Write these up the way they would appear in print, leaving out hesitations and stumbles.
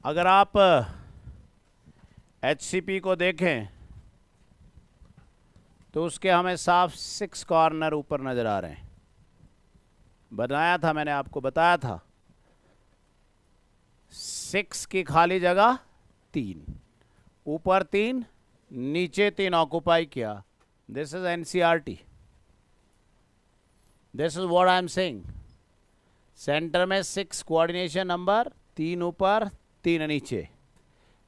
अगर आप HCP को देखें तो उसके हमें साफ 6 कॉर्नर ऊपर नजर आ रहे हैं। बनाया था मैंने, आपको बताया था 6 की खाली जगह 3, ऊपर 3 नीचे 3 ऑक्युपाई किया। This is NCERT, this is what I am saying. Centre में 6 कोऑर्डिनेशन नंबर, 3 ऊपर 3 नीचे।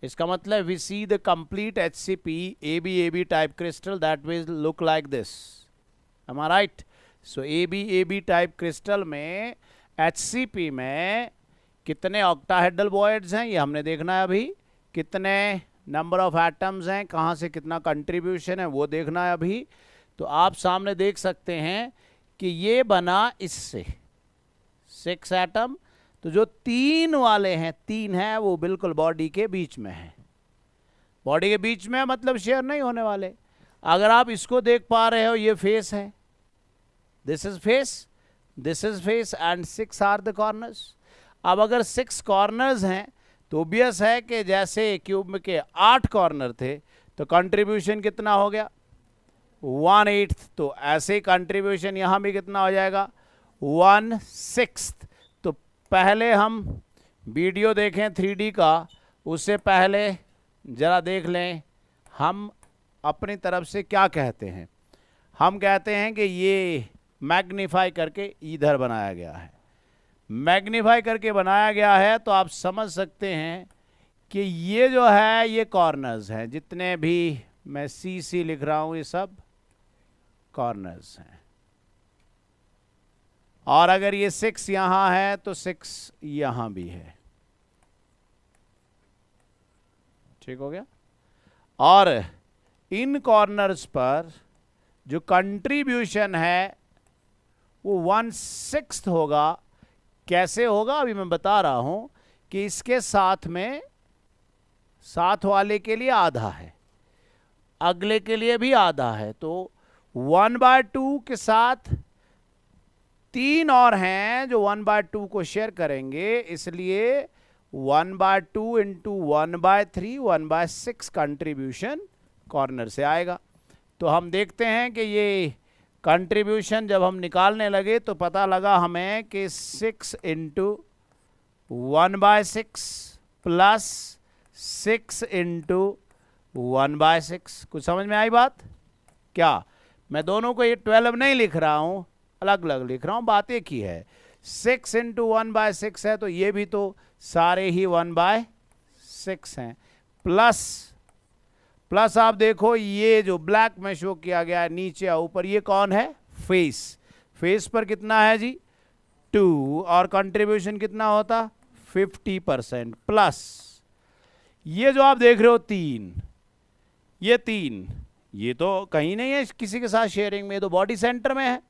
इसका मतलब we see the complete HCP AB type crystal that will look like this. Am I right? So AB type crystal में HCP में कितने octahedral बॉयड्स हैं ये हमने देखना है अभी, कितने नंबर ऑफ एटम्स हैं, कहाँ से कितना कंट्रीब्यूशन है वो देखना है अभी। तो आप सामने देख सकते हैं कि ये बना इससे 6 एटम, तो जो 3 वाले हैं, 3 हैं वो बिल्कुल बॉडी के बीच में है। बॉडी के बीच में मतलब शेयर नहीं होने वाले। अगर आप इसको देख पा रहे हो, ये फेस है, this is face and 6 are the corners. अब अगर 6 कॉर्नर्स हैं तो ऑब्वियस है कि जैसे क्यूब के 8 कॉर्नर थे तो कंट्रीब्यूशन कितना हो गया 1/8। तो ऐसे ही कंट्रीब्यूशन यहां भी कितना हो जाएगा 1/6। तो पहले हम वीडियो देखें 3D का, उससे पहले जरा देख लें हम अपनी तरफ से क्या कहते हैं। हम कहते हैं कि ये मैग्नीफाई करके इधर बनाया गया है। मैग्नीफाई करके बनाया गया है तो आप समझ सकते हैं कि ये जो है ये कॉर्नर्स हैं, जितने भी मैं CC लिख रहा हूं ये सब कॉर्नर्स हैं। और अगर ये 6 यहां है तो 6 यहां भी है। ठीक हो गया? और इन कॉर्नर्स पर जो कंट्रीब्यूशन है वो 1/6 होगा। कैसे होगा अभी मैं बता रहा हूं कि इसके साथ में, साथ वाले के लिए आधा है, अगले के लिए भी आधा है, तो 1/2 के साथ 3 और हैं जो 1/2 को शेयर करेंगे, इसलिए 1/2 इंटू 1/3 1/6 कंट्रीब्यूशन कॉर्नर से आएगा। तो हम देखते हैं कि ये कंट्रीब्यूशन जब हम निकालने लगे तो पता लगा हमें कि 6 इंटू 1/6 प्लस 6 इंटू 1/6। कुछ समझ में आई बात? क्या मैं दोनों को ये 12 नहीं लिख रहा हूं, अलग अलग लिख रहा हूं, बात एक ही है। 6 इंटू 1/6 है तो ये भी तो सारे ही 1/6 हैं। प्लस आप देखो ये जो ब्लैक में शो किया गया है नीचे और ऊपर, ये कौन है? फेस पर कितना है जी 2, और कंट्रीब्यूशन कितना होता 50%। प्लस ये जो आप देख रहे हो 3, ये 3, ये तो कहीं नहीं है किसी के साथ शेयरिंग में, तो बॉडी सेंटर में है।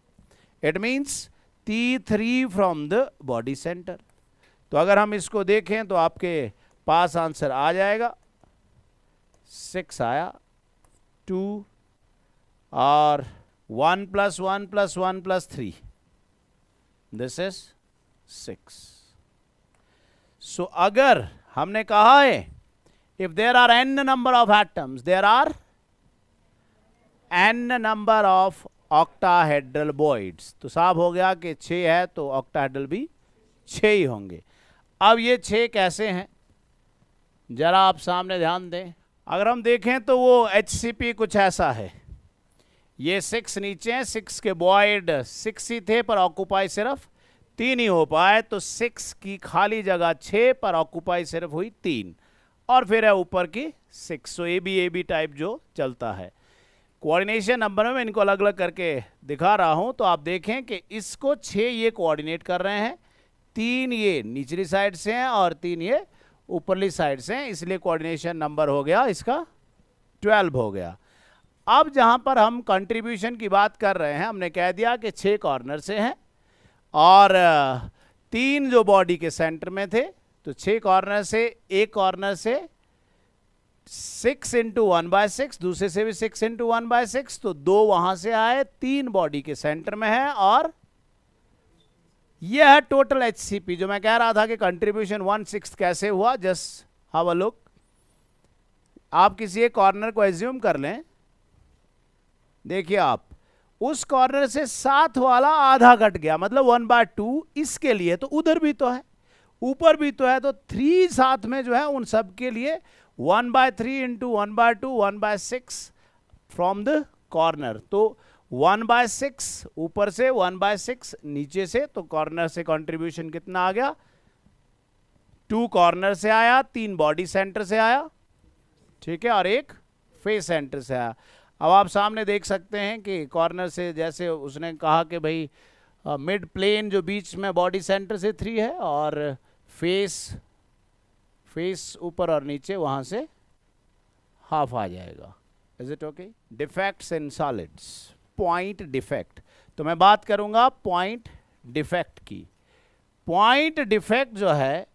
It means T3 from the body centre. तो अगर हम इसको देखें तो आपके पास आंसर आ जाएगा 6 आया, 2 और 1 + 1 + 1 + 3, दिस इज 6। सो अगर हमने कहा है if there are n number of atoms there are n number of octahedral voids, तो साफ हो गया कि 6 है तो ऑक्टाहेड्रल भी 6 ही होंगे। अब ये 6 कैसे हैं जरा आप सामने ध्यान दें। अगर हम देखें तो वो HCP कुछ ऐसा है, ये 6 नीचे हैं, 6 के बॉयड 6 ही थे पर ऑक्युपाई सिर्फ 3 ही हो पाए, तो 6 की खाली जगह 6 पर ऑक्युपाई सिर्फ हुई 3, और फिर है ऊपर की 6। सो AB टाइप जो चलता है। कोऑर्डिनेशन नंबर में मैं इनको अलग अलग करके दिखा रहा हूं, तो आप देखें कि इसको 6 ये कोऑर्डिनेट कर रहे हैं, 3 ये निचली साइड से हैं और 3 ये ऊपरली साइड से हैं, इसलिए कोऑर्डिनेशन नंबर हो गया इसका 12 हो गया। अब जहां पर हम कंट्रीब्यूशन की बात कर रहे हैं, हमने कह दिया कि 6 कॉर्नर से हैं और 3 जो बॉडी के सेंटर में थे, तो 6 कॉर्नर से, एक कॉर्नर से 6 इंटू 1/6, दूसरे से भी 6 इंटू 1/6, तो 2 वहां से आए, 3 बॉडी के सेंटर में है, और यह है टोटल HCP। जो मैं कह रहा था कि कंट्रीब्यूशन 1/6 कैसे हुआ, जस्ट हाउ अ लुक, आप किसी एक कॉर्नर को एज्यूम कर लें, देखिए आप उस कॉर्नर से साथ वाला आधा कट गया, मतलब 1/2 इसके लिए, तो उधर भी तो है, ऊपर भी तो है, तो 3 साथ में जो है उन सब के लिए 1/3 इंटू 1/2 1/6 फ्रॉम द कॉर्नर। तो 1/6 ऊपर से 1/6 नीचे से, तो कॉर्नर से कंट्रीब्यूशन कितना आ गया, 2 कॉर्नर से आया, 3 बॉडी सेंटर से आया, ठीक है, और 1 फेस सेंटर से आया। अब आप सामने देख सकते हैं कि कॉर्नर से, जैसे उसने कहा कि भाई मिड प्लेन जो बीच में बॉडी सेंटर से 3 है, और फेस ऊपर और नीचे वहां से हाफ आ जाएगा। Is it okay? Defects in solids, point defect, तो मैं बात करूंगा पॉइंट डिफेक्ट की। पॉइंट डिफेक्ट जो है,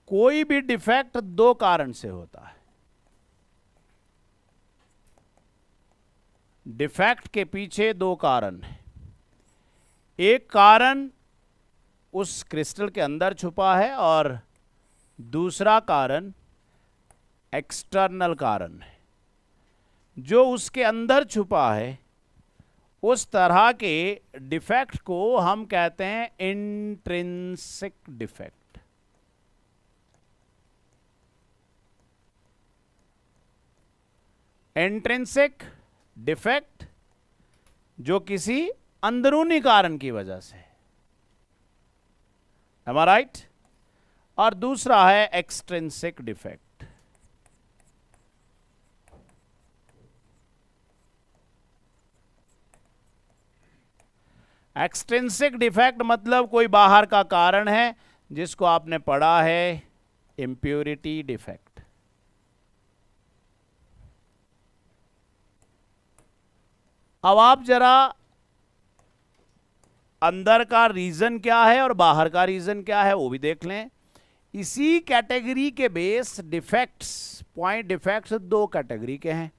कोई भी डिफेक्ट 2 कारण से होता है। डिफेक्ट के पीछे 2 कारण हैं। एक कारण उस क्रिस्टल के अंदर छुपा है, और दूसरा कारण एक्सटर्नल कारण है। जो उसके अंदर छुपा है, उस तरह के डिफेक्ट को हम कहते हैं इंट्रिंसिक डिफेक्ट। इंट्रिंसिक डिफेक्ट जो किसी अंदरूनी कारण की वजह से, am I right? और दूसरा है एक्सट्रिंसिक डिफेक्ट। एक्सट्रिंसिक डिफेक्ट मतलब कोई बाहर का कारण है, जिसको आपने पढ़ा है इम्प्योरिटी डिफेक्ट। अब आप जरा अंदर का रीजन क्या है और बाहर का रीजन क्या है वो भी देख लें। इसी कैटेगरी के base defects, point defects 2 category के हैं।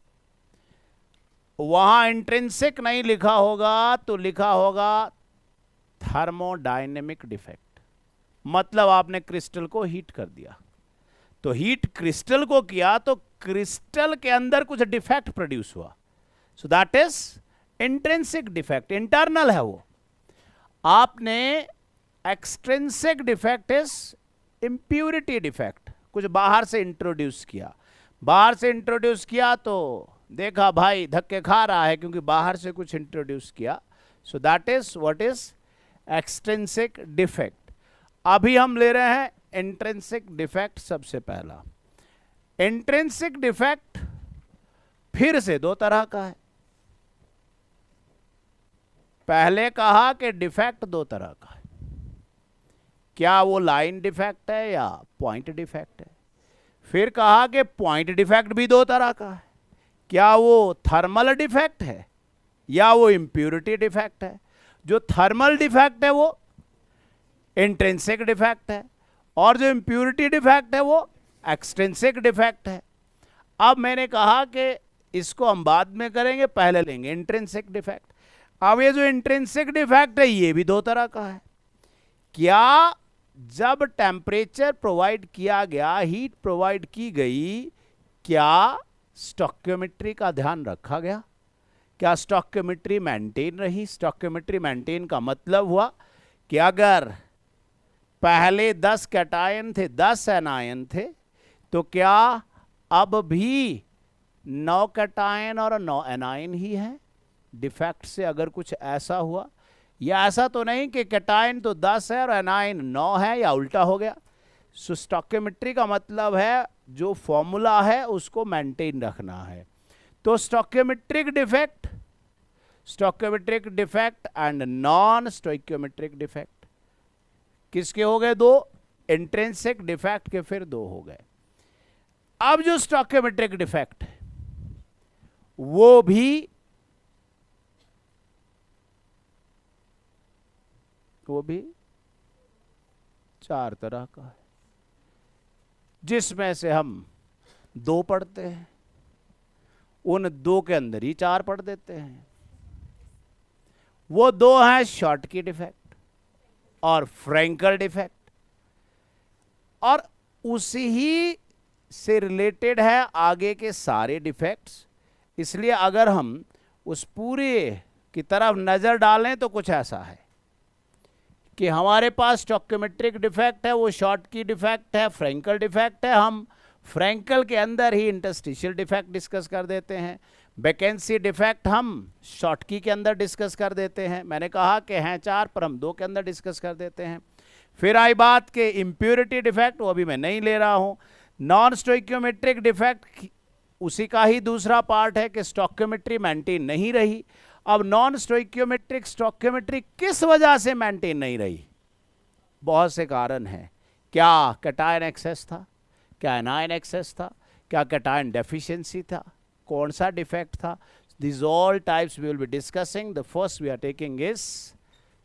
वहां इंट्रिंसिक नहीं लिखा होगा तो लिखा होगा थर्मोडायनेमिक डिफेक्ट, मतलब आपने क्रिस्टल को हीट कर दिया, तो हीट क्रिस्टल को किया तो क्रिस्टल के अंदर कुछ डिफेक्ट प्रोड्यूस हुआ, so that is intrinsic defect, internal है वो। आपने extrinsic defect is impurity defect, कुछ बाहर से इंट्रोड्यूस किया, बाहर से इंट्रोड्यूस किया तो देखा भाई धक्के खा रहा है क्योंकि बाहर से कुछ इंट्रोड्यूस किया, so that is what is extrinsic defect. अभी हम ले रहे हैं इंट्रिंसिक डिफेक्ट। सबसे पहला इंट्रिंसिक डिफेक्ट फिर से 2 तरह का है। पहले कहा कि डिफेक्ट 2 तरह का है, क्या वो लाइन डिफेक्ट है या पॉइंट डिफेक्ट है। फिर कहा कि पॉइंट डिफेक्ट भी 2 तरह का है, क्या वो थर्मल डिफेक्ट है या वो इंप्यूरिटी डिफेक्ट है। जो थर्मल डिफेक्ट है वो इंट्रिंसिक डिफेक्ट है, और जो इंप्यूरिटी डिफेक्ट है वो एक्सट्रिंसिक डिफेक्ट है। अब मैंने कहा कि इसको हम बाद में करेंगे, पहले लेंगे इंट्रिंसिक डिफेक्ट। अब ये जो इंट्रिंसिक डिफेक्ट है ये भी 2 तरह का है। क्या जब टेम्परेचर प्रोवाइड किया गया, हीट प्रोवाइड की गई, क्या स्टोइकियोमेट्री का ध्यान रखा गया, क्या स्टोइकियोमेट्री मेंटेन रही। स्टोइकियोमेट्री मेंटेन का मतलब हुआ कि अगर पहले 10 कैटायन थे, 10 एनायन थे, तो क्या अब भी 9 कैटायन और 9 एनायन ही हैं। डिफेक्ट से अगर कुछ ऐसा हुआ, या ऐसा तो नहीं कि कैटायन तो 10 है और एनायन 9 है, या उल्टा हो गया। सो स्टोइकियोमेट्री का मतलब है जो फॉर्मूला है उसको मेंटेन रखना है। तो stoichiometric defect and non stoichiometric defect किसके हो गए? 2। इंट्रिंसिक डिफेक्ट के फिर 2 हो गए। अब जो स्टोइकियोमेट्रिक डिफेक्ट है वो भी 4 तरह का है, जिसमें से हम 2 पढ़ते हैं, उन 2 के अंदर ही 4 पढ़ देते हैं। वो 2 हैं शॉर्ट की डिफेक्ट, और फ्रैंकल डिफेक्ट, और उसी ही से रिलेटेड है आगे के सारे डिफेक्ट्स। इसलिए अगर हम उस पूरे की तरफ नजर डालें तो कुछ ऐसा है कि हमारे पास स्टोइकियोमेट्रिक डिफेक्ट है, वो शॉर्ट की डिफेक्ट है, फ्रैंकल डिफेक्ट है। हम फ्रैंकल के अंदर ही इंटरस्टिशियल डिफेक्ट डिस्कस कर देते हैं, वैकेंसी डिफेक्ट हम शॉर्ट की के अंदर डिस्कस कर देते हैं। मैंने कहा कि हैं 4 पर हम 2 के अंदर डिस्कस कर देते हैं। फिर आई बात के इम्प्योरिटी डिफेक्ट, वो अभी मैं नहीं ले रहा हूं। नॉन स्टोइकियोमेट्रिक डिफेक्ट उसी का ही दूसरा पार्ट है कि स्टोइकियोमेट्री मेंटेन नहीं रही। अब नॉन स्टोइकियोमेट्रिक स्टोइकियोमेट्री किस वजह से मेंटेन नहीं रही? बहुत से कारण हैं। क्या कैटायन एक्सेस था, क्या एनायन एक्सेस था, क्या कैटायन डेफिशिएंसी था, कौन सा डिफेक्ट था? These all types we will be discussing. The first we are taking is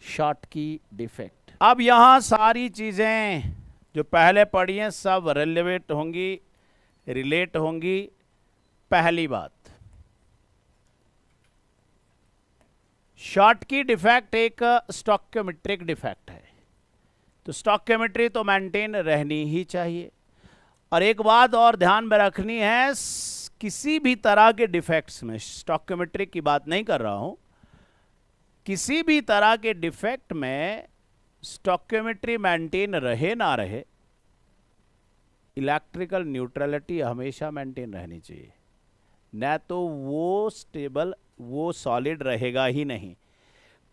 short key defect. अब यहां सारी चीजें जो पहले पढ़ी हैं सब रिलेवेंट होंगी, रिलेट होंगी। पहली बात, शॉर्ट की डिफेक्ट एक स्टोइकियोमेट्रिक डिफेक्ट है, तो स्टोइकियोमेट्री तो मेंटेन रहनी ही चाहिए। और एक बात और ध्यान में रखनी है, किसी भी तरह के डिफेक्ट्स में, स्टोइकियोमेट्री की बात नहीं कर रहा हूं, किसी भी तरह के डिफेक्ट में स्टोइकियोमेट्री मेंटेन रहे ना रहे, इलेक्ट्रिकल न्यूट्रलिटी हमेशा मेंटेन रहनी चाहिए, न तो वो स्टेबल, वो सॉलिड रहेगा ही नहीं।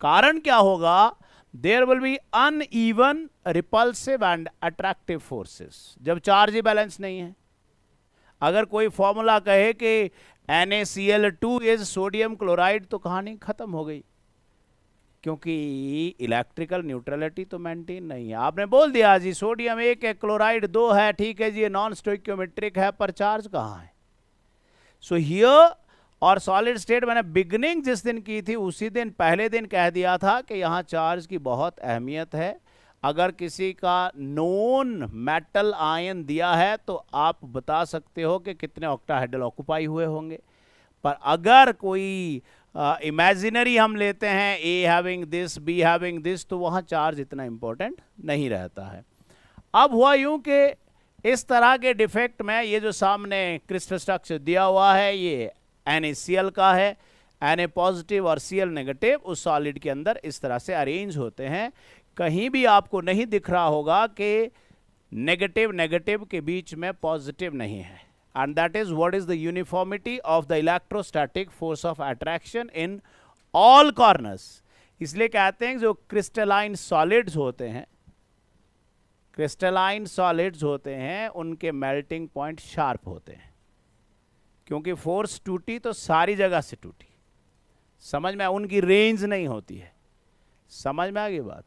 कारण क्या होगा? There will be uneven repulsive and attractive forces. जब चार्ज ही बैलेंस नहीं है, अगर कोई फॉर्मूला कहे कि NaCl2 इज सोडियम क्लोराइड, तो कहानी खत्म हो गई, क्योंकि इलेक्ट्रिकल न्यूट्रलिटी तो मेंटेन नहीं है। आपने बोल दिया जी सोडियम 1 है, क्लोराइड 2 है, ठीक है जी, ये नॉन स्टोइकियोमेट्रिक है, पर चार्ज कहाँ है? सो हियर, और सॉलिड स्टेट मैंने बिगनिंग जिस दिन की थी उसी दिन पहले दिन कह दिया था कि यहाँ चार्ज की बहुत अहमियत है। अगर किसी का नॉन मेटल आयन दिया है तो आप बता सकते हो कि कितने ऑक्टाहेड्रल ऑक्युपाई हुए होंगे, पर अगर कोई इमेजिनरी हम लेते हैं, ए having this, be having this, तो वहाँ चार्ज इतना इंपॉर्टेंट नहीं रहता है। अब हुआ यूं कि इस तरह के डिफेक्ट में ये जो सामने क्रिस्टल स्ट्रक्चर दिया हुआ है, ये NaCl का है, Na पॉजिटिव और Cl नेगेटिव उस सॉलिड के अंदर इस तरह से अरेंज होते हैं। कहीं भी आपको नहीं दिख रहा होगा कि नेगेटिव नेगेटिव के बीच में पॉजिटिव नहीं है, and that is what is the uniformity of the electrostatic force of attraction in all corners. इसलिए कहते हैं जो क्रिस्टलाइन सॉलिड्स होते हैं, क्रिस्टलाइन सॉलिड्स होते हैं, उनके मेल्टिंग पॉइंट शार्प होते हैं, क्योंकि फोर्स टूटी तो सारी जगह से टूटी, समझ में, उनकी रेंज नहीं होती है। समझ में आ गई बात?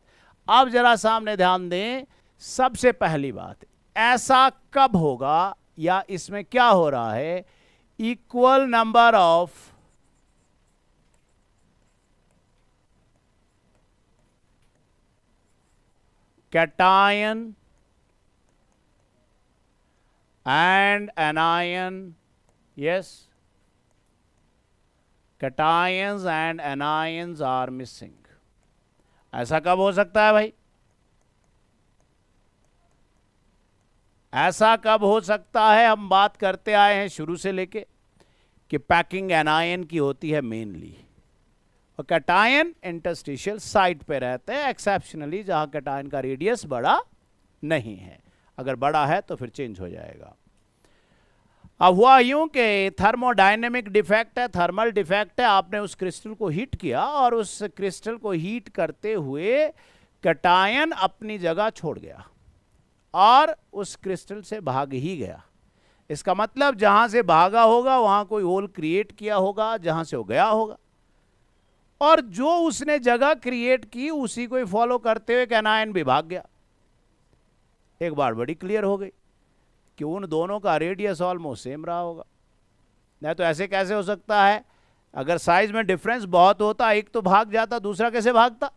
अब जरा सामने ध्यान दें। सबसे पहली बात, ऐसा कब होगा या इसमें क्या हो रहा है? Equal number of cation and anion, yes, cations and anions are missing. ऐसा कब हो सकता है भाई? ऐसा कब हो सकता है? हम बात करते आए हैं शुरू से लेके कि पैकिंग एनायन की होती है मेनली, और कैटायन इंटरस्टिशियल साइड पे रहते हैं, एक्सेप्शनली जहां कैटायन का रेडियस बड़ा नहीं है। अगर बड़ा है तो फिर चेंज हो जाएगा। अब हुआ यूं कि थर्मोडायनेमिक डिफेक्ट है, थर्मल डिफेक्ट है। आपने उस क्रिस्टल को हीट किया और उस क्रिस्टल को हीट करते हुए कैटायन अपनी जगह छोड़ गया और उस क्रिस्टल से भाग ही गया। इसका मतलब जहां से भागा होगा वहां कोई होल क्रिएट किया होगा जहां से वो गया होगा, और जो उसने जगह क्रिएट की उसी को फॉलो करते हुए कैनायन भी भाग गया। एक बार बड़ी क्लियर हो गई कि उन दोनों का रेडियस ऑलमोस्ट सेम रहा होगा। नहीं तो ऐसे कैसे हो सकता है? अगर साइज में डिफरेंस बहुत होता, एक तो भाग जाता, दूसरा कैसे भागता?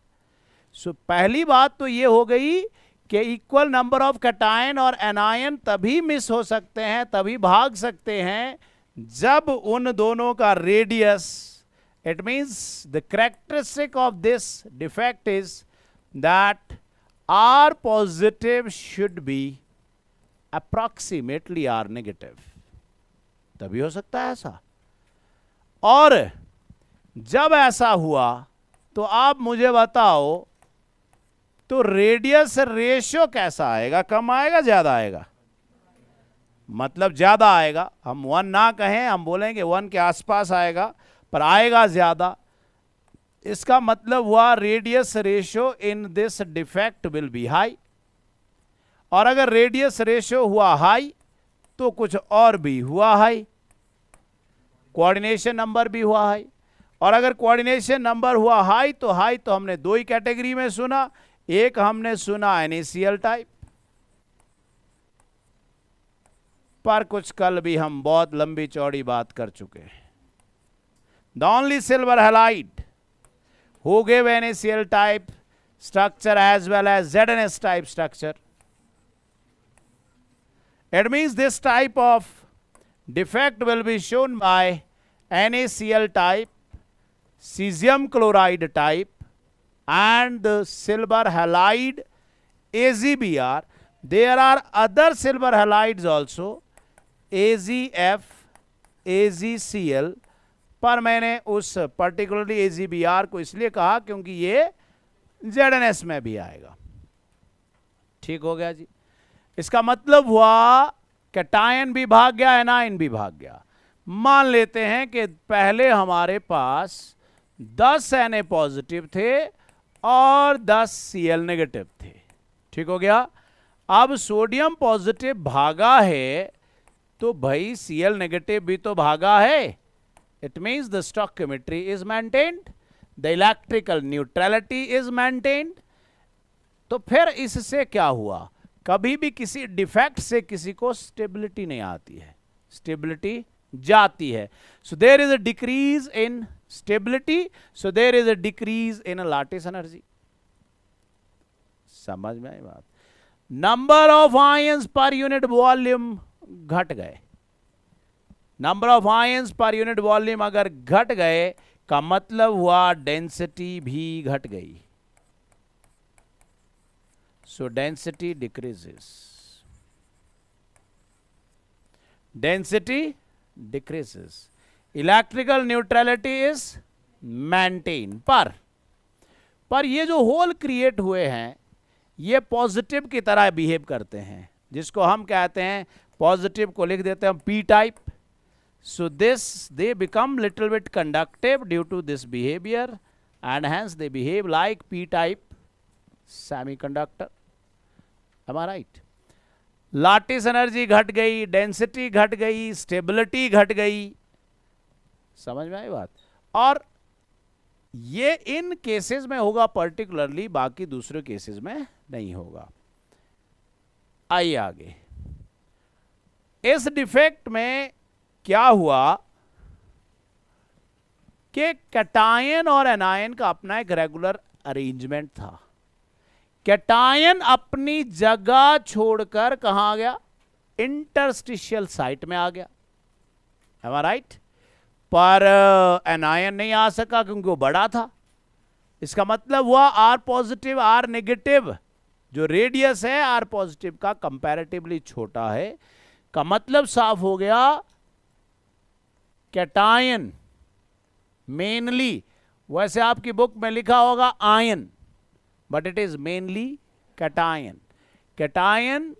सो पहली बात तो ये हो गई कि इक्वल नंबर ऑफ कैटायन और एनायन तभी मिस हो सकते हैं, तभी भाग सकते हैं, जब उन दोनों का radius, it means the characteristic of this defect is that R positive should be approximately R negative, तभी हो सकता है ऐसा। और जब ऐसा हुआ तो आप मुझे बताओ, तो रेडियस रेशियो कैसा आएगा? कम आएगा, ज्यादा आएगा? मतलब ज्यादा आएगा। हम 1 ना कहें, हम बोलेंगे 1 के आसपास आएगा, पर आएगा ज्यादा। इसका मतलब हुआ radius ratio in this defect will be high. और अगर रेडियस रेशियो हुआ हाई तो कुछ और भी हुआ हाई, कोऑर्डिनेशन नंबर भी हुआ हाई। और अगर कोऑर्डिनेशन नंबर हुआ हाई तो हमने दो ही कैटेगरी में सुना। एक हमने सुना NaCl टाइप, पर कुछ कल भी हम बहुत लंबी चौड़ी बात कर चुके हैं। The only silver halide who gave NaCl type structure as well as ZnS type structure. It means this type of defect will be shown by NaCl type, cesium chloride type, and the silver halide AgBr. There are other silver halides also, AgF, AgCl, पर मैंने उस particularly AgBr को इसलिए कहा क्योंकि ये ZnS में भी आएगा। ठीक हो गया जी। इसका मतलब हुआ कैटायन भी भाग गया, एनायन भी भाग गया। मान लेते हैं कि पहले हमारे पास 10 Na पॉजिटिव थे और 10 Cl नेगेटिव थे। ठीक हो गया। अब सोडियम पॉजिटिव भागा है तो भाई Cl नेगेटिव भी तो भागा है। It means the stoichiometry is maintained, the electrical neutrality is maintained. तो फिर इससे क्या हुआ? कभी भी किसी डिफेक्ट से किसी को स्टेबिलिटी नहीं आती है, स्टेबिलिटी जाती है। So there is a decrease in stability, so there is a decrease in lattice energy. समझ में आई बात? Number of ions per unit volume घट गए। Number of ions per unit volume अगर घट गए का मतलब हुआ डेंसिटी भी घट गई। सो density decreases, density decreases, electrical neutrality is maintain. पर ये जो होल क्रिएट हुए हैं ये पॉजिटिव की तरह बिहेव करते हैं, जिसको हम कहते हैं, पॉजिटिव को लिख देते हैं P type. So they become little bit conductive due to this behavior, and hence they behave like p-type semiconductor. Am I right? Lattice energy घट गई, डेंसिटी घट गई, स्टेबिलिटी घट गई। समझ में आई बात? और ये इन केसेस में होगा पर्टिकुलरली, बाकी दूसरे केसेस में नहीं होगा। आइए आगे। इस डिफेक्ट में क्या हुआ कि कैटायन और एनायन का अपना एक रेगुलर अरेंजमेंट था। कैटायन अपनी जगह छोड़कर कहां आ गया? इंटरस्टिशियल साइट में आ गया। Am I right? पर एनायन नहीं आ सका क्योंकि वो बड़ा था। इसका मतलब हुआ R पॉजिटिव R नेगेटिव जो रेडियस है R पॉजिटिव का कंपैरेटिवली छोटा है, का मतलब साफ हो गया कैटायन मेनली, वैसे आपकी बुक में लिखा होगा ion, but it is mainly cation. Cation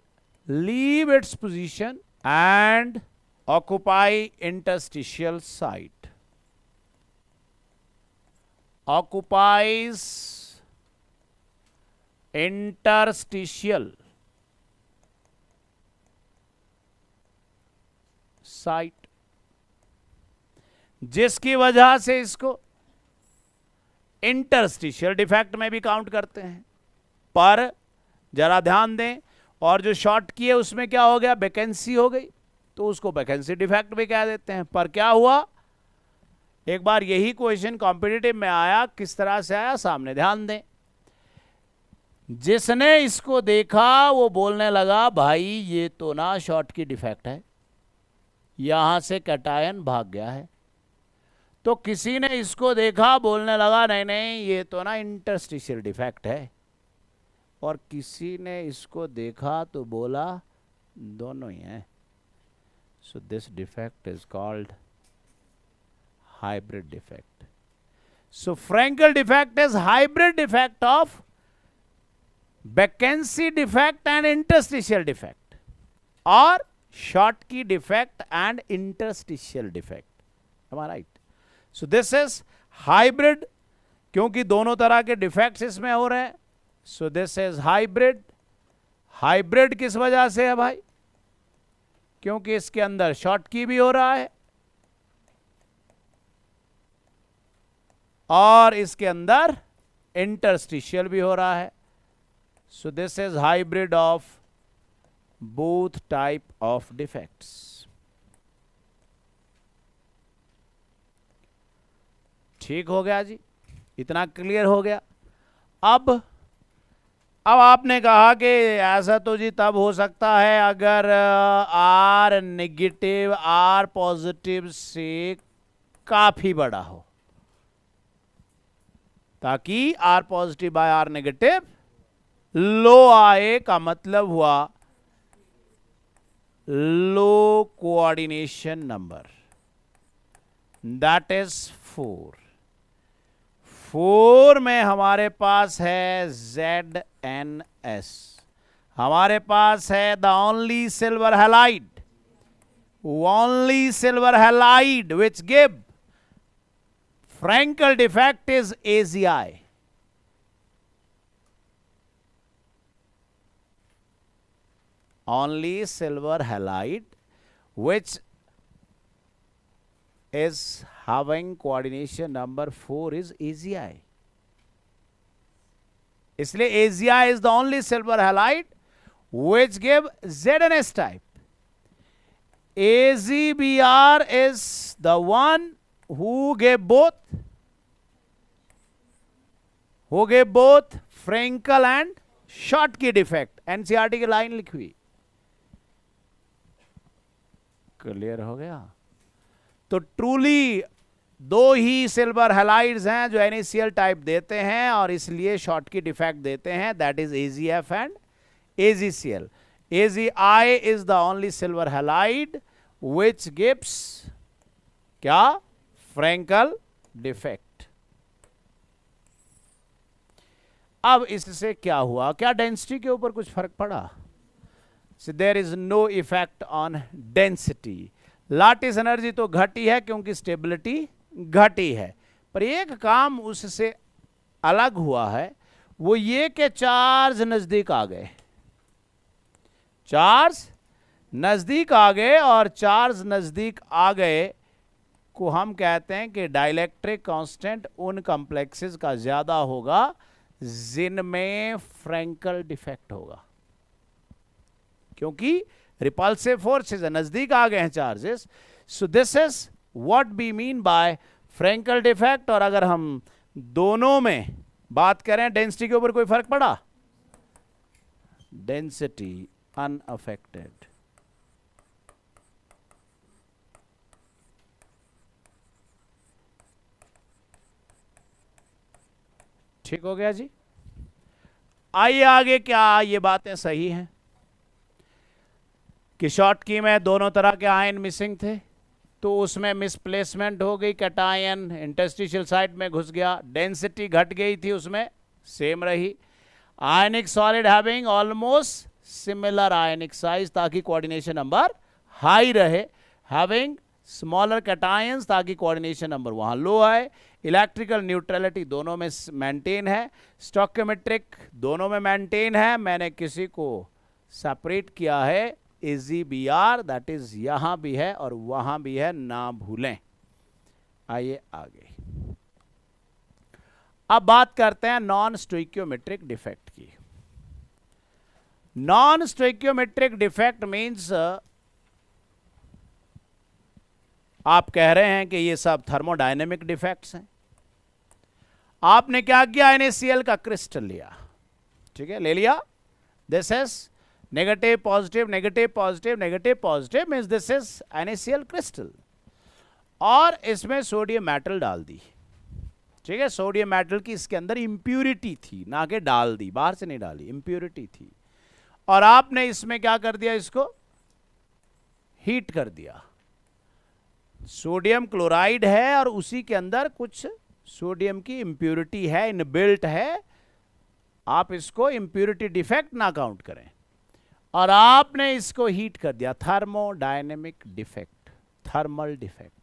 leave its position and occupy interstitial site, occupies interstitial site, जिसकी वजह से इसको इंटरस्टिशियल डिफेक्ट में भी काउंट करते हैं। पर जरा ध्यान दें, और जो शॉर्ट किए उसमें क्या हो गया? वैकेंसी हो गई, तो उसको वैकेंसी डिफेक्ट भी कह देते हैं। पर क्या हुआ, एक बार यही क्वेश्चन कॉम्पिटिटिव में आया, किस तरह से आया सामने ध्यान दें। जिसने इसको देखा वो बोलने लगा भाई ये तो ना शॉर्ट की डिफेक्ट है, यहां से कैटायन भाग गया है। तो किसी ने इसको देखा बोलने लगा नहीं नहीं ये तो ना इंटरस्टिशियल डिफेक्ट है, और किसी ने इसको देखा तो बोला दोनों ही हैं. So this defect is called hybrid defect. So Frankel defect is hybrid defect of vacancy defect and interstitial defect, or Schottky defect and interstitial defect. Am I right? So this is hybrid, क्योंकि दोनों तरह के defects इसमें हो रहे हैं. So this is hybrid. Hybrid किस वजह से है भाई? क्योंकि इसके अंदर Schottky भी हो रहा है और इसके अंदर इंटरस्टिशियल भी हो रहा है. So this is hybrid of both type of defects. ठीक हो गया जी, इतना क्लियर हो गया. अब आपने कहा कि ऐसा तो जी तब हो सकता है अगर आर नेगेटिव आर पॉजिटिव से काफी बड़ा हो, ताकि r positive by r negative low आए का मतलब हुआ low coordination number, that is 4. 4 में हमारे पास है ZnS, हमारे पास है the only silver halide, only silver halide which give Frankel defect is AZI. Only silver halide which is having coordination number 4 is AZI. इसलिए AZI is the only silver halide which give ZnS type. AZBR is the one who gave both Frankel and Schottky defect. NCERT की line लिखी हुई. Clear हो गया? तो truly दो ही silver halides हैं जो NaCl टाइप देते हैं और इसलिए Schottky डिफेक्ट देते हैं, that is AgF and AgCl. AzI is the only silver halide which gives क्या? Frankel defect. अब इससे क्या हुआ? क्या डेंसिटी के ऊपर कुछ फर्क पड़ा? So there is no effect on density. Lattice energy तो घटी है क्योंकि स्टेबिलिटी घटी है, पर एक काम उससे अलग हुआ है, वो ये कि चार्ज नजदीक आ गए. चार्ज नजदीक आ गए और चार्ज नजदीक आ गए को हम कहते हैं कि डाइलेक्ट्रिक कांस्टेंट उन कॉम्प्लेक्सेस का ज्यादा होगा जिनमें फ्रैंकल डिफेक्ट होगा, क्योंकि रिपल्सिव फोर्सेस नजदीक आ गए हैं charges. So this is what we mean by Frenkel defect. और अगर हम दोनों में बात करें, डेंसिटी के ऊपर कोई फर्क पड़ा? Density unaffected. ठीक हो गया जी. आइए आगे, क्या ये बातें सही हैं कि Schottky में दोनों तरह के आयन मिसिंग थे, तो उसमें मिसप्लेसमेंट हो गई, कैटायन इंटरस्टिशियल साइड में घुस गया, डेंसिटी घट गई थी, उसमें सेम रही. आयनिक सॉलिड हैविंग ऑलमोस्ट सिमिलर आयनिक साइज ताकि कोऑर्डिनेशन नंबर हाई रहे, हैविंग स्मॉलर कैटायंस ताकि कोऑर्डिनेशन नंबर वहां लो आए. इलेक्ट्रिकल न्यूट्रलिटी दोनों में मेंटेन है, स्टोइकोमेट्रिक दोनों में मेंटेन है. मैंने किसी को सेपरेट किया है, AzBr, दैट इज यहां भी है और वहां भी है, ना भूलें. आइए आगे, अब बात करते हैं नॉन स्टोइकियोमेट्रिक डिफेक्ट की. नॉन स्टोइकियोमेट्रिक डिफेक्ट मींस आप कह रहे हैं कि ये सब थर्मोडायनेमिक डिफेक्ट्स हैं. आपने क्या किया? NaCl का क्रिस्टल लिया, ठीक है, ले लिया. This is negative positive negative positive negative positive means this is NaCl crystal, और इसमें सोडियम मेटल डाल दी. ठीक है, सोडियम मेटल की इसके अंदर इंप्यूरिटी थी, ना कि डाल दी, बाहर से नहीं डाली, इंप्यूरिटी थी, और आपने इसमें क्या कर दिया, इसको हीट कर दिया। सोडियम क्लोराइड है और उसी के अंदर कुछ सोडियम की इंप्यूरिटी है, इनबिल्ट है, आप इसको इंप्यूरिटी डिफेक्ट ना काउंट करें, और आपने इसको हीट कर दिया, थर्मोडायनेमिक डिफेक्ट, थर्मल डिफेक्ट।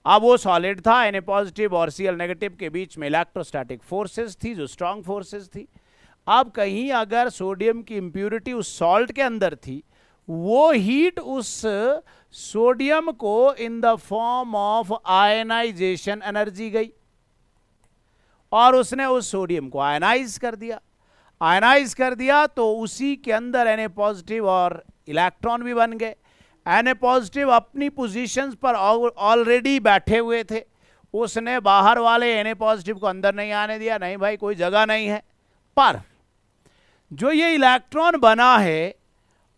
अब वो सॉलिड था, Na पॉजिटिव और Cl नेगेटिव के बीच में इलेक्ट्रोस्टैटिक फोर्सेस थी जो स्ट्रांग फोर्सेस थी। अब कहीं अगर सोडियम की इंप्यूरिटी उस सॉल्ट के अंदर थी, वो हीट उस सोडियम को in the form of ionisation energy गई और उसने उस सोडियम को आयनाइज कर दिया। आयनाइज कर दिया तो उसी के अंदर Na पॉजिटिव और इलेक्ट्रॉन भी बन गए। Na पॉजिटिव अपनी पोजीशंस पर ऑलरेडी बैठे हुए थे, उसने बाहर वाले Na पॉजिटिव को अंदर नहीं आने दिया, नहीं भाई कोई जगह नहीं है। पर जो ये इलेक्ट्रॉन बना है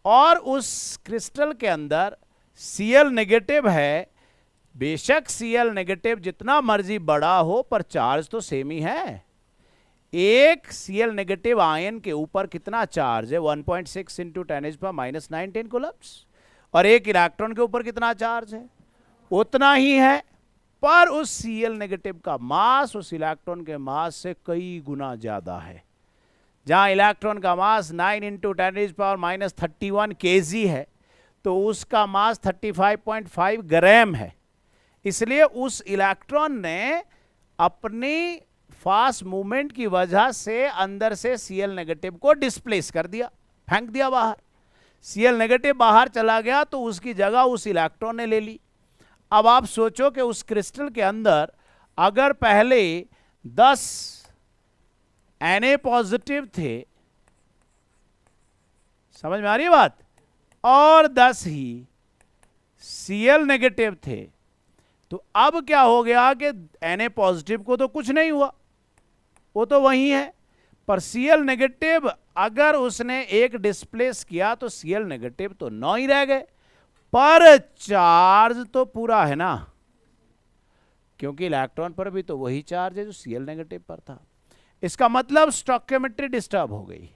और उस क्रिस्टल के अंदर Cl नेगेटिव है, बेशक Cl नेगेटिव जितना मर्जी बड़ा हो पर चार्ज तो सेम ही है। एक Cl नेगेटिव आयन के ऊपर कितना चार्ज है, 1.6 इंटू 10⁻⁹ कूलम्ब्स, और एक इलेक्ट्रॉन के ऊपर कितना चार्ज है, उतना ही है, पर उस Cl नेगेटिव का मास उस इलेक्ट्रॉन के मास से कई गुना ज्यादा है। जहां इलेक्ट्रॉन का मास 9 इंटू 10⁻31 kg है, तो उसका मास 35.5 ग्राम है। इसलिए उस इलेक्ट्रॉन ने अपनी फास्ट मूवमेंट की वजह से अंदर से Cl नेगेटिव को डिस्प्लेस कर दिया, फेंक दिया बाहर। Cl नेगेटिव बाहर चला गया तो उसकी जगह उस इलेक्ट्रॉन ने ले ली। अब आप सोचो कि उस क्रिस्टल के अंदर अगर पहले 10 Na पॉजिटिव थे, समझ में आ रही है बात, और 10 ही Cl नेगेटिव थे, तो अब क्या हो गया कि Na पॉजिटिव को तो कुछ नहीं हुआ, वो तो वही है, पर Cl नेगेटिव अगर उसने एक डिस्प्लेस किया तो Cl नेगेटिव तो 9 ही रह गए, पर चार्ज तो पूरा है ना, क्योंकि इलेक्ट्रॉन पर भी तो वही चार्ज है जो Cl नेगेटिव पर था। इसका मतलब स्टोइकियोमेट्री डिस्टर्ब हो गई,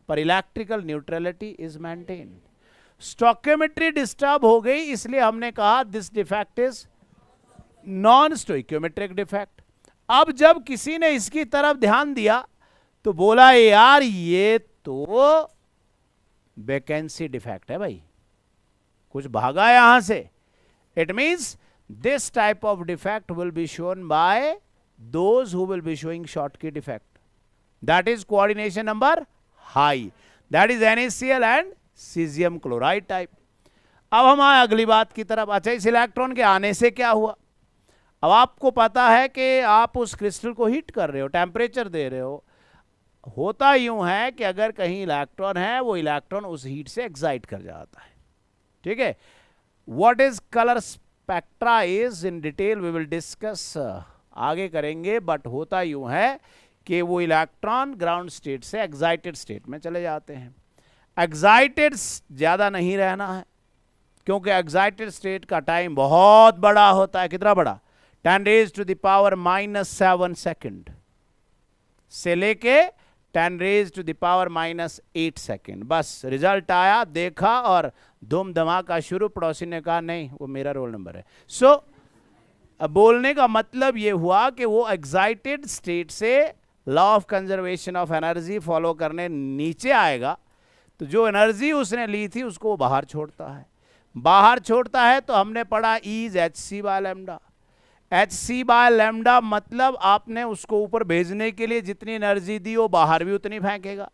पर electrical neutrality is maintained. Stoichiometry disturb हो गई, इसलिए हमने कहा this defect is non stoichiometric defect. अब जब किसी ने इसकी तरफ ध्यान दिया तो बोला यार ये तो वैकेंसी डिफेक्ट है भाई, कुछ भागा यहां से। It means this type of defect will be shown by those who will be showing Schottky defect, that is coordination number high, that is NaCl and caesium chloride type. अब हम आए अगली बात की तरफ। अच्छा, इस इलेक्ट्रॉन के आने से क्या हुआ? अब आपको पता है कि आप उस क्रिस्टल को हीट कर रहे हो, टेम्परेचर दे रहे हो। होता यूं है कि अगर कहीं इलेक्ट्रॉन है, वो इलेक्ट्रॉन उस हीट से एक्साइट कर जाता है, ठीक है। What is colour spectra is in detail we will discuss, आगे करेंगे, बट होता यूं है कि वो इलेक्ट्रॉन ग्राउंड स्टेट से एक्साइटेड स्टेट में चले जाते हैं। एक्साइटेड ज्यादा नहीं रहना है, क्योंकि एक्साइटेड स्टेट का टाइम बहुत बड़ा होता है। कितना बड़ा? 10⁻⁻7 सेकेंड से लेके 10⁻⁻8 सेकेंड। बस रिजल्ट आया, देखा और धूम धमाका शुरू। पड़ोसी ने कहा नहीं वो मेरा रोल नंबर है। सो बोलने का मतलब ये हुआ कि वो एक्साइटेड स्टेट से law of conservation of energy follow करने नीचे आएगा, तो जो एनर्जी उसने ली थी उसको वो बाहर छोड़ता है। बाहर छोड़ता है तो हमने पढ़ा इज hc/λ। hc/λ मतलब आपने उसको ऊपर भेजने के लिए जितनी एनर्जी दी वो बाहर भी उतनी फेंकेगा,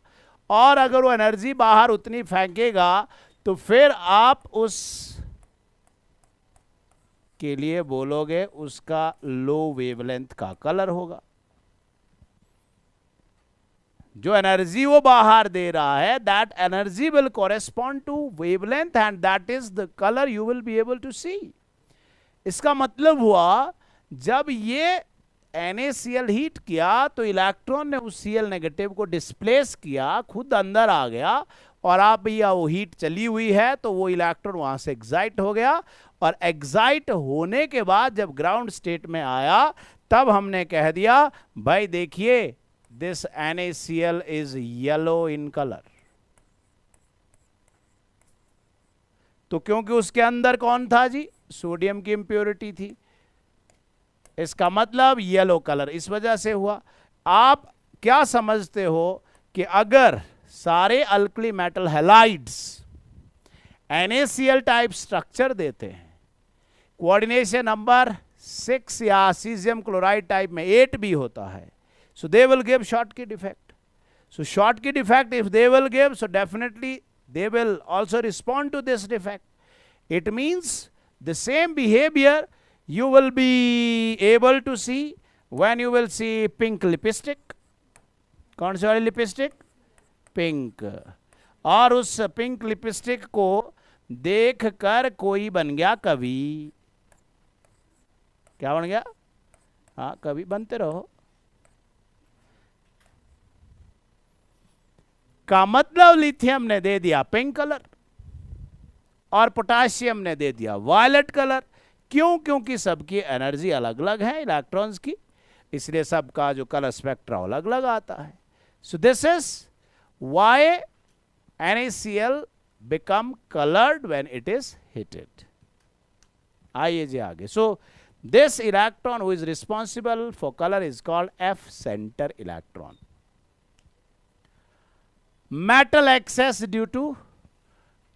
और अगर वो एनर्जी बाहर उतनी फेंकेगा तो फिर आप उस के लिए बोलोगे उसका लो वेवलेंथ का कलर होगा। जो एनर्जी वो बाहर दे रहा है, that energy will correspond to wavelength and that is the colour you will be able to see. इसका मतलब हुआ जब ये NaCl हीट किया तो इलेक्ट्रॉन ने उस Cl नेगेटिव को डिस्प्लेस किया, खुद अंदर आ गया, और आप भैया वो हीट चली हुई है तो वो इलेक्ट्रॉन वहां से एक्साइट हो गया, और एक्साइट होने के बाद जब ग्राउंड स्टेट में आया तब हमने कह दिया भाई देखिए this NaCl is yellow in colour. तो क्योंकि उसके अंदर कौन था जी, सोडियम की इंप्योरिटी थी, इसका मतलब येलो कलर इस वजह से हुआ। आप क्या समझते हो कि अगर सारे alkali metal halides NaCl type structure देते हैं, कोऑर्डिनेशन नंबर 6 या सीजियम क्लोराइड टाइप में 8 भी होता है, so they will give Schottky defect. So Schottky defect, if they will give, so definitely they will also respond to this defect. It means the same behavior you will be able to see when you will see pink lipstick. कौन सी वाली lipstick, pink. और उस pink lipstick को देखकर कोई बन गया कवि। क्या बन गया, हाँ कवि बनते रहो। का मतलब लिथियम ने दे दिया पिंक कलर और पोटाशियम ने दे दिया वायलेट कलर। क्यों, क्योंकि सबकी एनर्जी अलग अलग है इलेक्ट्रॉन्स की, इसलिए सबका जो कलर स्पेक्ट्रा अलग अलग आता है। सो this is why NaCl become colored when it is heated। आइए जी आगे। सो this electron who is responsible for color is called F center electron। metal excess due to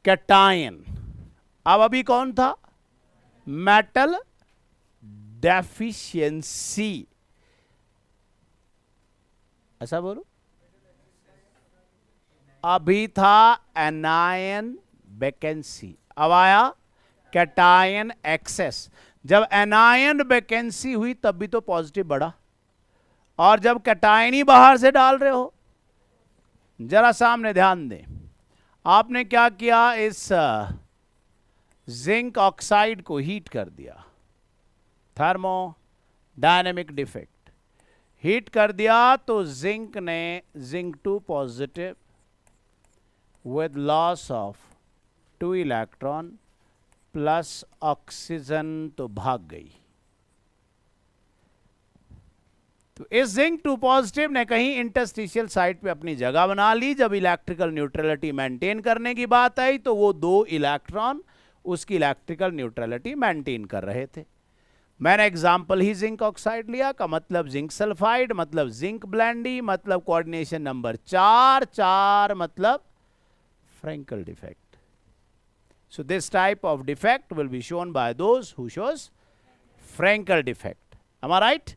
cation। अब अभी कौन था, metal deficiency, ऐसा बोलो। अभी था anion vacancy, अब आया cation excess। जब एनायन वैकेंसी हुई तब भी तो पॉजिटिव बढ़ा, और जब कैटायन ही बाहर से डाल रहे हो, जरा सामने ध्यान दें, आपने क्या किया, इस जिंक ऑक्साइड को हीट कर दिया, थर्मोडायनेमिक डिफेक्ट, हीट कर दिया तो जिंक ने zinc 2 positive with loss of 2 electron plus oxygen तो भाग गई। तो इस जिंक 2 पॉजिटिव ने कहीं इंटरस्टिशियल साइट पे अपनी जगह बना ली। जब इलेक्ट्रिकल न्यूट्रलिटी मेंटेन करने की बात आई तो वो 2 इलेक्ट्रॉन उसकी इलेक्ट्रिकल न्यूट्रलिटी मेंटेन कर रहे थे। मैंने एग्जाम्पल ही जिंक ऑक्साइड लिया, का मतलब जिंक सल्फाइड, मतलब जिंक ब्लेंडी, मतलब कोऑर्डिनेशन नंबर 4 मतलब Frenkel defect. So this type of defect will be shown by those who shows Frankel defect. Am I right?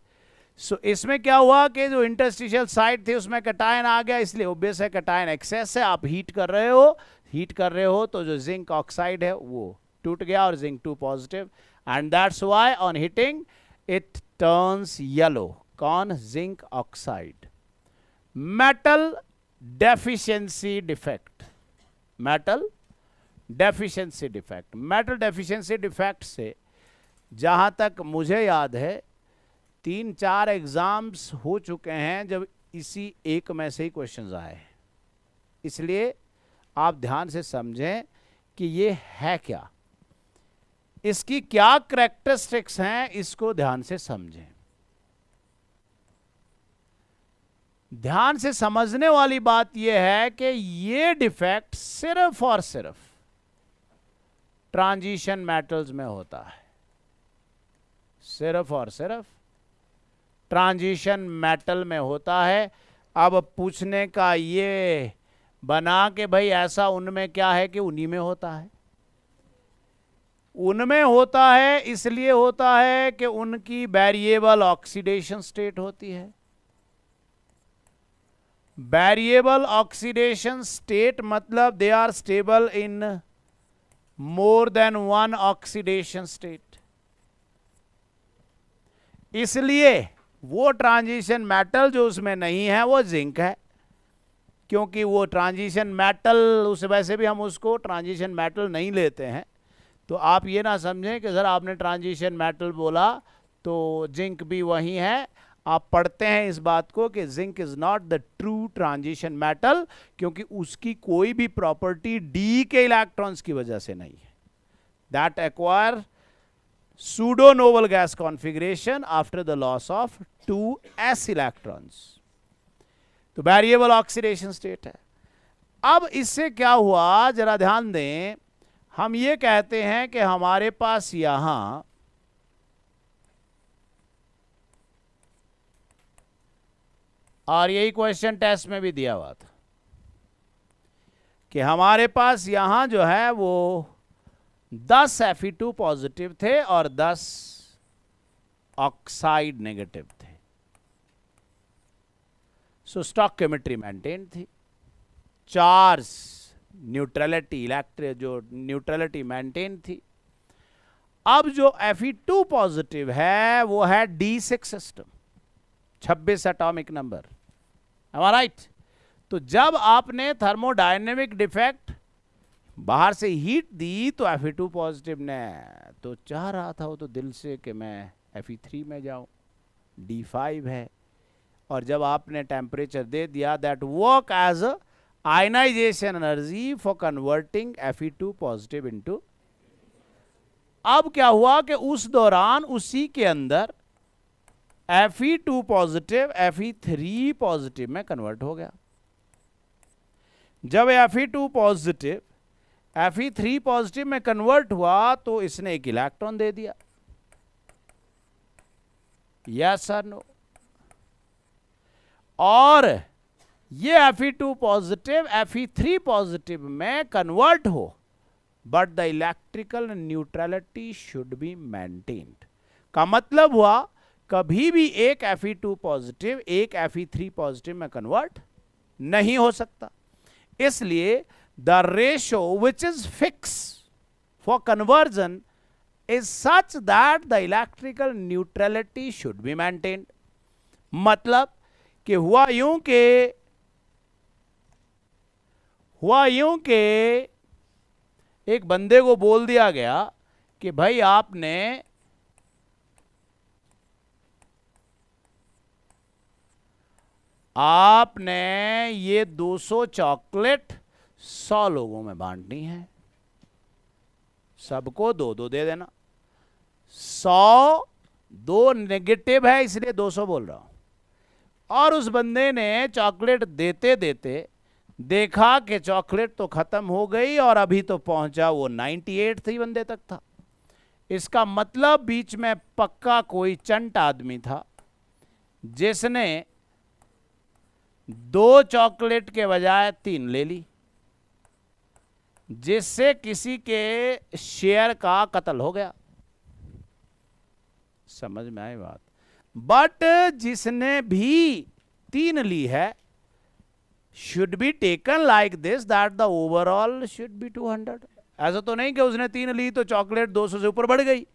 So इसमें क्या हुआ कि जो इंटरस्टिशियल साइट थी उसमें कैटायन आ गया, इसलिए ऑब्वियस है कैटायन एक्सेस है। आप हीट कर रहे हो तो जो जिंक ऑक्साइड है वो टूट गया और zinc 2 positive, and that's why on heating it turns yellow. कौन, zinc oxide. Metal deficiency defect, metal deficiency defect. Metal deficiency defect से जहां तक मुझे याद है 3-4 एग्जाम्स हो चुके हैं जब इसी एक में से ही क्वेश्चंस आए, इसलिए आप ध्यान से समझें कि ये है क्या, इसकी क्या कैरेक्टरिस्टिक्स हैं, इसको ध्यान से समझें। ध्यान से समझने वाली बात यह है कि ये डिफेक्ट सिर्फ और सिर्फ ट्रांजिशन मेटल्स में होता है, सिर्फ और सिर्फ ट्रांजिशन मेटल में होता है। अब पूछने का ये बना कि भाई ऐसा उनमें क्या है कि उन्हीं में होता है। उनमें होता है इसलिए होता है कि उनकी वेरिएबल ऑक्सीडेशन स्टेट होती है। वेरिएबल ऑक्सीडेशन स्टेट मतलब they are stable in more than 1 oxidation state. इसलिए वो ट्रांजिशन मेटल जो उसमें नहीं है वो जिंक है, क्योंकि वो ट्रांजिशन मेटल, उस वैसे भी हम उसको ट्रांजिशन मेटल नहीं लेते हैं। तो आप ये ना समझें कि सर आपने ट्रांजिशन मेटल बोला तो जिंक भी वही है। आप पढ़ते हैं इस बात को कि zinc is not the true transition metal, क्योंकि उसकी कोई भी प्रॉपर्टी डी के इलेक्ट्रॉन्स की वजह से नहीं है। That acquire pseudo noble gas configuration after the loss of 2 s electrons. तो वेरिएबल ऑक्सीडेशन स्टेट है. अब इससे क्या हुआ जरा ध्यान दें. हम ये कहते हैं कि हमारे पास यहां और यही क्वेश्चन टेस्ट में भी दिया हुआ था कि हमारे पास यहां जो है वो 10 Fe2 पॉजिटिव थे और 10 ऑक्साइड नेगेटिव थे. सो स्टॉकियोमेट्री मेंटेन थी. चार्ज न्यूट्रलिटी जो न्यूट्रलिटी मेंटेन थी. अब जो Fe2 पॉजिटिव है वो है D6 system, 26 atomic number. Am I right? तो जब आपने थर्मोडायनेमिक डिफेक्ट बाहर से हीट दी तो Fe2 पॉजिटिव ने तो चाह रहा था वो तो दिल से कि मैं Fe3 में जाऊं, D5 है. और जब आपने टेम्परेचर दे दिया that work as ionisation energy for converting Fe2 positive into. अब क्या हुआ कि उस दौरान उसी के अंदर Fe2 पॉजिटिव Fe3 पॉजिटिव में कन्वर्ट हो गया. जब Fe2 पॉजिटिव Fe3 पॉजिटिव में कन्वर्ट हुआ तो इसने एक इलेक्ट्रॉन दे दिया. Yes sir no. और ये Fe2 पॉजिटिव Fe3 पॉजिटिव में कन्वर्ट हो but the electrical neutrality should be maintained. का मतलब हुआ कभी भी एक Fe2 पॉजिटिव एक Fe3 पॉजिटिव में कन्वर्ट नहीं हो सकता. इसलिए the ratio which is fix for conversion is such that the electrical neutrality should be maintained. मतलब कि हुआ यूं के एक बंदे को बोल दिया गया कि भाई आपने ये 200 चॉकलेट 100 लोगों में बांटनी है, सबको 2-2 दे देना. 100 2 नेगेटिव है इसलिए 200 बोल रहा हूं. और उस बंदे ने चॉकलेट देते देते देखा कि चॉकलेट तो खत्म हो गई और अभी तो पहुंचा वो 98 बंदे तक था. इसका मतलब बीच में पक्का कोई चंट आदमी था जिसने 2 चॉकलेट के बजाय 3 ले ली, जिससे किसी के शेयर का कत्ल हो गया. समझ में आई बात. बट जिसने भी 3 ली है should be taken like this that the overall should be 200. ऐसा तो नहीं कि उसने 3 ली तो चॉकलेट 200 से ऊपर बढ़ गई.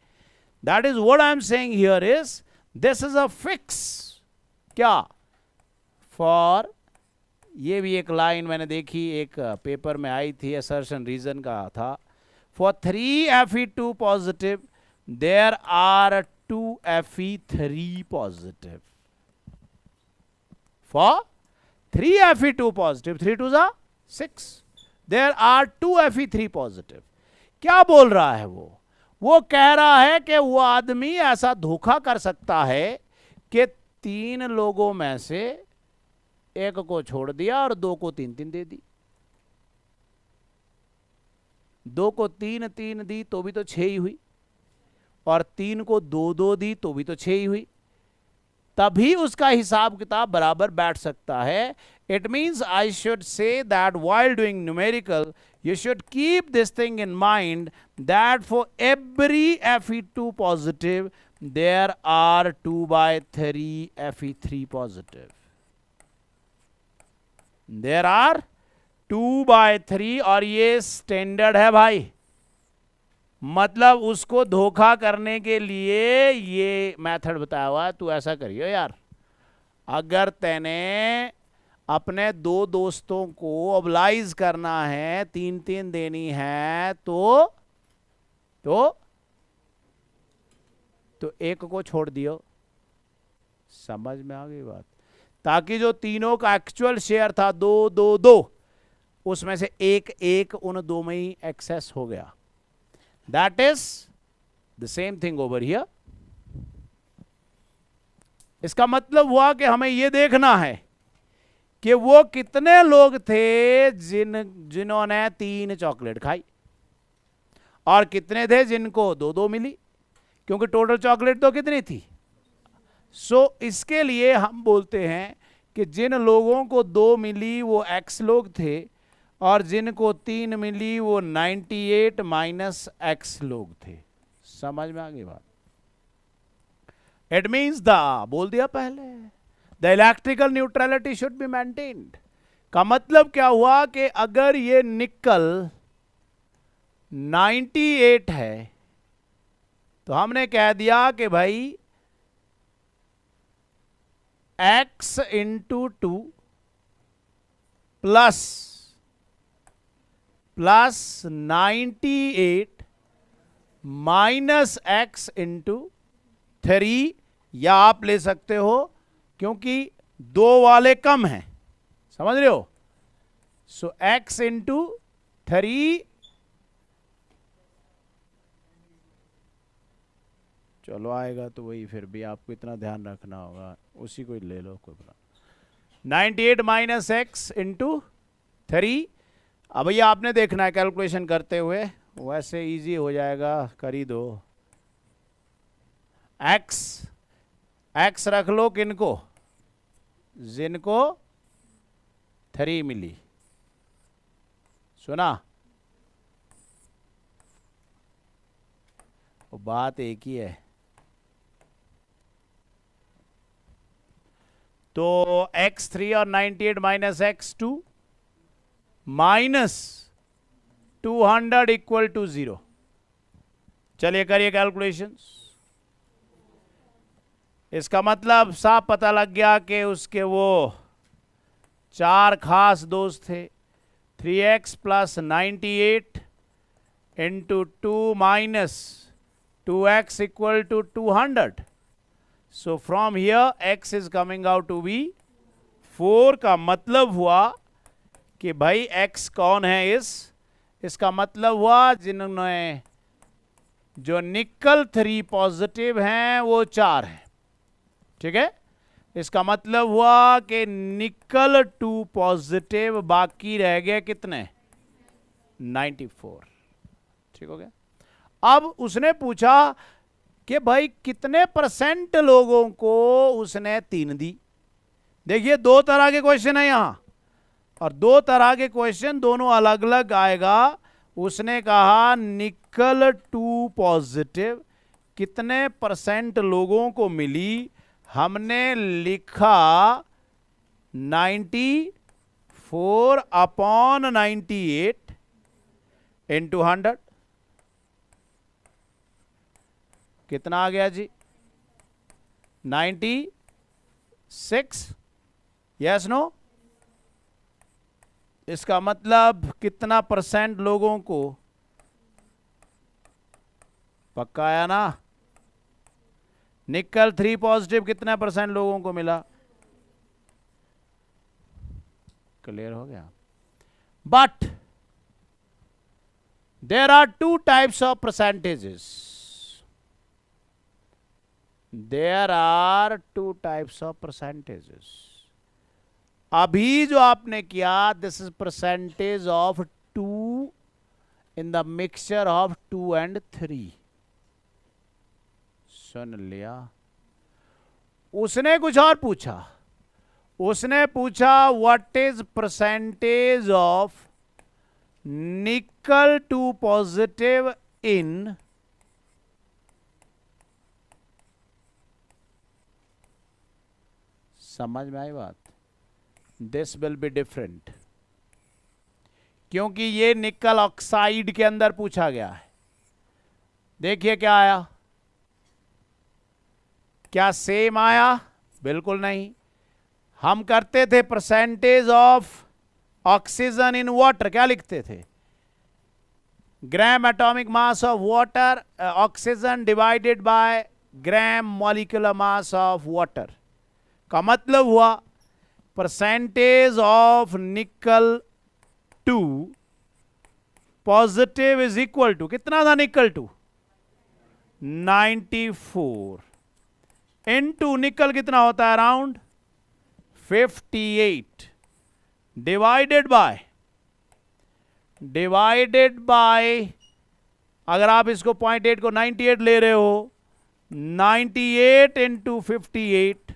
That is what I am saying here is this is a fix. क्या for ये भी एक लाइन मैंने देखी एक पेपर में आई थी, assertion reason का था. For 3 Fe2 positive there are 2 Fe3 positive. For 3 Fe2 positive, 3 2s are 6. There are 2 Fe3 positive. क्या बोल रहा है वो कह रहा है कि वो आदमी ऐसा धोखा कर सकता है कि 3 लोगों में से एक को छोड़ दिया और 2 को 3-3 दे दी. 2 को 3-3 दी तो भी तो 6 ही हुई और 3 को 2-2 दी तो भी तो 6 ही हुई. तभी उसका हिसाब किताब बराबर बैठ सकता है. It means I should say that while doing numerical, you should keep this thing in mind that for every Fe2 positive, there are 2/3 Fe3 positive. There are 2/3 और ये स्टैंडर्ड है भाई. मतलब उसको धोखा करने के लिए ये मेथड बताया हुआ. तू ऐसा करियो यार, अगर तैने अपने 2 दोस्तों को ऑब्लाइज करना है, 3-3 देनी है तो एक को छोड़ दियो. समझ में आ गई बात. ताकि जो तीनों का एक्चुअल शेयर था 2-2-2 उसमें से एक उन 2 में ही एक्सेस हो गया. That is the same thing over here. इसका मतलब हुआ कि हमें यह देखना है कि वो कितने लोग थे जिन्होंने 3 चॉकलेट खाई और कितने थे जिनको 2-2 मिली, क्योंकि टोटल चॉकलेट तो कितनी थी। इसके लिए हम बोलते हैं कि जिन लोगों को 2 मिली वो x लोग थे और जिनको 3 मिली वो 98 माइनस x लोग थे। समझ में आ गई बात। इट मीन्स बोल दिया पहले, the electrical neutrality should be maintained. का मतलब क्या हुआ कि अगर ये निकल 98 है तो हमने कह दिया कि भाई x into 2 plus 98 minus x into 3, या आप ले सकते हो क्योंकि 2 वाले कम हैं, समझ रहे हो। x इंटू 3, चलो आएगा तो वही, फिर भी आपको इतना ध्यान रखना होगा, उसी को ले लो कोई प्रॉब्लम। 98 minus x into 3। अब भैया आपने देखना है कैलकुलेशन करते हुए, वैसे इजी हो जाएगा, कर ही दो। x रख लो किनको, जिनको 3 मिली। सुना, वो बात एक ही है। तो x3 और 98 minus x2 minus 200 equal to 0। चलिए करिए कैलकुलेशंस। इसका मतलब साफ पता लग गया कि उसके वो 4 खास दोस्त थे। 3x plus 98 into 2 minus 2x equal to 200। So from here x is coming out to be 4। का मतलब हुआ कि भाई x कौन है इसका मतलब हुआ जिन्होंने जो निकल 3 पॉजिटिव हैं वो 4 हैं, ठीक है। इसका मतलब हुआ कि निकल 2 पॉजिटिव, बाकी रह गए कितने, 94, ठीक हो गया। अब उसने पूछा कि भाई कितने % लोगों को उसने 3 दी। देखिए 2 तरह के क्वेश्चन है यहां, और 2 तरह के क्वेश्चन दोनों अलग अलग आएगा। उसने कहा निकल 2 पॉजिटिव कितने % लोगों को मिली, हमने लिखा 94 अपॉन 98 इंटू 100। कितना आ गया जी, 96, यस नो। इसका मतलब कितना % लोगों को, पक्का आया ना। निकल 3 पॉजिटिव कितना % लोगों को मिला, क्लियर हो गया। But there are 2 types of percentages. There are 2 types of percentages. अभी जो आपने किया, this is percentage of 2 in the mixture of 2 and 3। सुन लिया। उसने कुछ और पूछा, उसने पूछा what is percentage of nickel 2 positive in समझ में आई बात। दिस विल बी डिफरेंट, क्योंकि ये निकल ऑक्साइड के अंदर पूछा गया है। देखिए क्या आया, क्या सेम आया, बिल्कुल नहीं। हम करते थे % ऑफ ऑक्सीजन इन वाटर, क्या लिखते थे, gram atomic mass of water oxygen divided by gram molecular mass of water. का मतलब हुआ % ऑफ निकल 2 पॉजिटिव इज इक्वल टू, कितना था निकल 2, 94 इनटू निकल कितना होता है, अराउंड 58 डिवाइडेड बाय अगर आप इसको 0.8 को 98 ले रहे हो, 98 into 58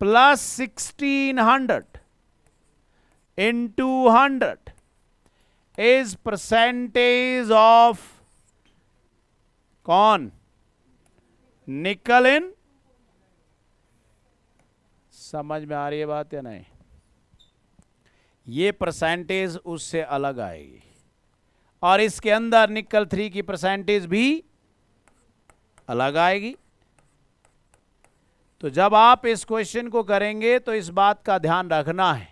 plus 1600 into 100 is percentage of कौन, निकल इन। समझ में आ रही है बात या नहीं? ये परसेंटेज उससे अलग आएगी और इसके अंदर निकल 3 की परसेंटेज भी अलग आएगी। तो जब आप इस क्वेश्चन को करेंगे तो इस बात का ध्यान रखना है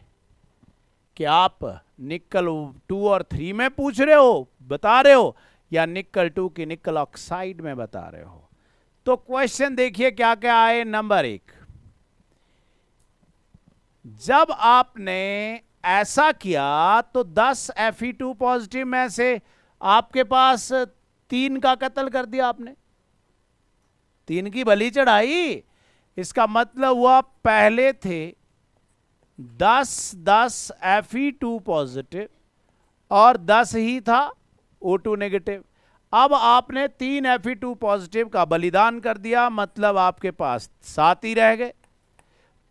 कि आप निकल 2 और 3 में पूछ रहे हो, बता रहे हो, या निकल 2 की निकल ऑक्साइड में बता रहे हो। तो क्वेश्चन देखिए क्या क्या आए। नंबर 1, जब आपने ऐसा किया तो 10 Fe2 पॉजिटिव में से आपके पास 3 का कत्ल कर दिया आपने, 3 की बलि चढ़ाई। इसका मतलब हुआ पहले थे 10 Fe2 पॉजिटिव और 10 ही था O2 नेगेटिव। अब आपने 3 Fe2 पॉजिटिव का बलिदान कर दिया, मतलब आपके पास 7 ही रह गए।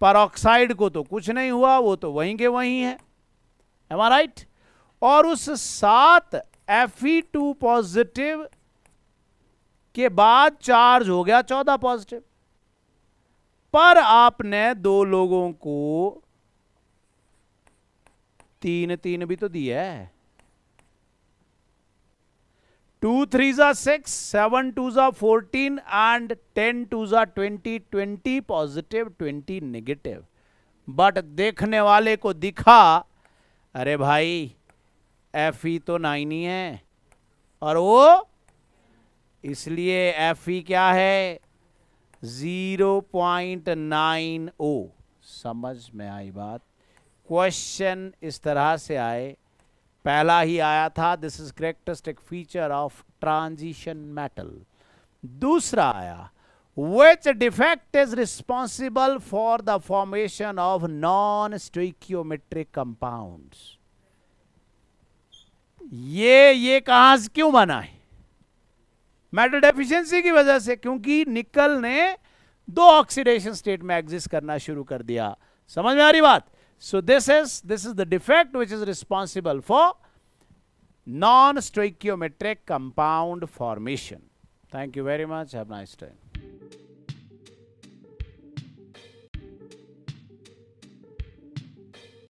परऑक्साइड को तो कुछ नहीं हुआ, वो तो वहीं के वहीं है, am I right? और उस 7 Fe2 पॉजिटिव के बाद चार्ज हो गया 14 पॉजिटिव, पर आपने 2 लोगों को 3 भी तो दिया है। 2 3s are 6, 7 2s are 14 and 10 2s are 20, 20 positive 20 negative. But देखने वाले को दिखा अरे भाई Fe तो 9 ही है और वो, इसलिए Fe क्या है 0.90। समझ में आई बात? क्वेश्चन इस तरह से आए, पहला ही आया था this is characteristic feature of transition metal. दूसरा आया which defect is responsible for the formation of non-stoichiometric compounds। ये कहां से क्यों बना है? मेटल डेफिशिएंसी की वजह से, क्योंकि निकल ने 2 ऑक्सीडेशन स्टेट में एग्जिस्ट करना शुरू कर दिया। समझ में आ रही बात? So this is the defect which is responsible for non-stoichiometric compound formation. Thank you very much. Have a nice time.